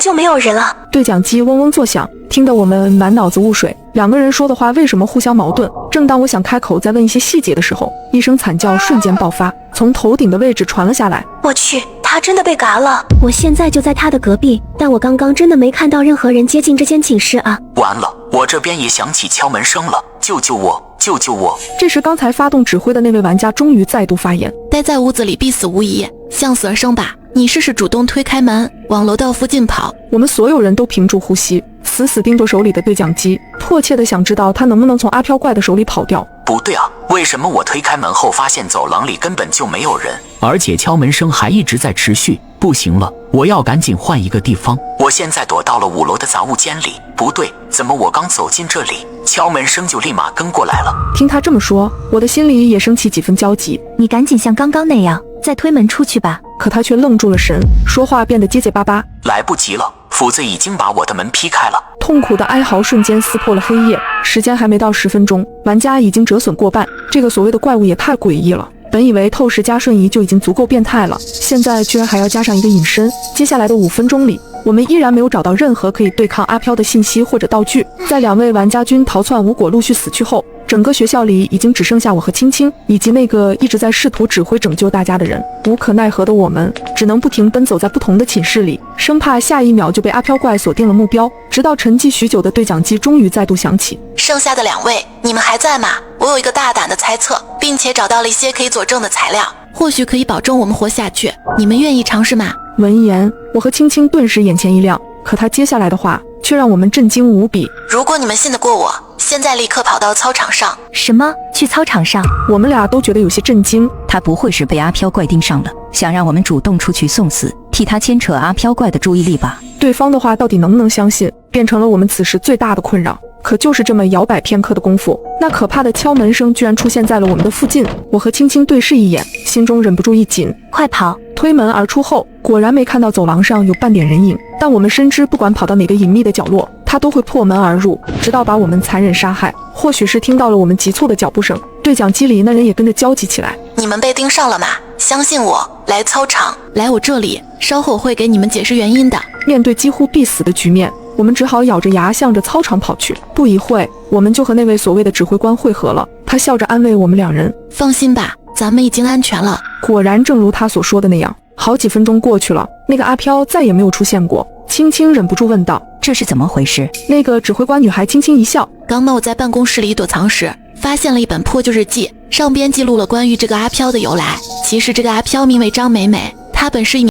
就没有人了。对讲机嗡嗡作响，听得我们满脑子雾水。两个人说的话为什么互相矛盾？正当我想开口再问一些细节的时候，一声惨叫瞬间爆发，从头顶的位置传了下来。我去，他真的被嘎了！我现在就在他的隔壁，但我刚刚真的没看到任何人接近这间寝室啊！完了，我这边也响起敲门声了，救救我！救救我！这时，刚才发动指挥的那位玩家终于再度发言：待在屋子里必死无疑，向死而生吧！你试试主动推开门，往楼道附近跑。我们所有人都屏住呼吸，死死盯着手里的对讲机，迫切地想知道他能不能从阿飘怪的手里跑掉。不对啊，为什么我推开门后发现走廊里根本就没有人，而且敲门声还一直在持续？不行了，我要赶紧换一个地方。我现在躲到了5楼的杂物间里。不对，怎么我刚走进这里，敲门声就立马跟过来了？听他这么说，我的心里也升起几分焦急。你赶紧像刚刚那样再推门出去吧。可他却愣住了神，说话变得结结巴巴。来不及了，斧子已经把我的门劈开了。痛苦的哀嚎瞬间撕破了黑夜。时间还没到10分钟，玩家已经折损过半。这个所谓的怪物也太诡异了。本以为透视加瞬移就已经足够变态了，现在居然还要加上一个隐身。接下来的5分钟里，我们依然没有找到任何可以对抗阿飘的信息或者道具。在2位玩家军逃窜无果陆续死去后，整个学校里已经只剩下我和青青以及那个一直在试图指挥拯救大家的人。无可奈何的我们只能不停奔走在不同的寝室里，生怕下一秒就被阿飘怪锁定了目标。直到沉寂许久的对讲机终于再度响起：剩下的2位，你们还在吗？我有一个大胆的猜测，并且找到了一些可以佐证的材料，或许可以保证我们活下去。你们愿意尝试吗？闻言，我和青青顿时眼前一亮，可他接下来的话却让我们震惊无比。如果你们信得过我，现在立刻跑到操场上。什么？去操场上？我们俩都觉得有些震惊。他不会是被阿飘怪盯上了，想让我们主动出去送死，替他牵扯阿飘怪的注意力吧？对方的话到底能不能相信，变成了我们此时最大的困扰。可就是这么摇摆片刻的功夫，那可怕的敲门声居然出现在了我们的附近。我和青青对视一眼，心中忍不住一紧，快跑！推门而出后，果然没看到走廊上有半点人影。但我们深知，不管跑到哪个隐秘的角落，他都会破门而入，直到把我们残忍杀害。或许是听到了我们急促的脚步声，对讲机里那人也跟着焦急起来。你们被盯上了吗？相信我，来操场，来我这里，稍后会给你们解释原因的。面对几乎必死的局面，我们只好咬着牙向着操场跑去。不一会，我们就和那位所谓的指挥官会合了。他笑着安慰我们2人：放心吧，咱们已经安全了。果然正如他所说的那样，好几分钟过去了，那个阿飘再也没有出现过。青青忍不住问道：这是怎么回事？那个指挥官女孩轻轻一笑：刚刚我在办公室里躲藏时，发现了一本破旧日记，上边记录了关于这个阿飘的由来。其实这个阿飘名为张美美，她本是一名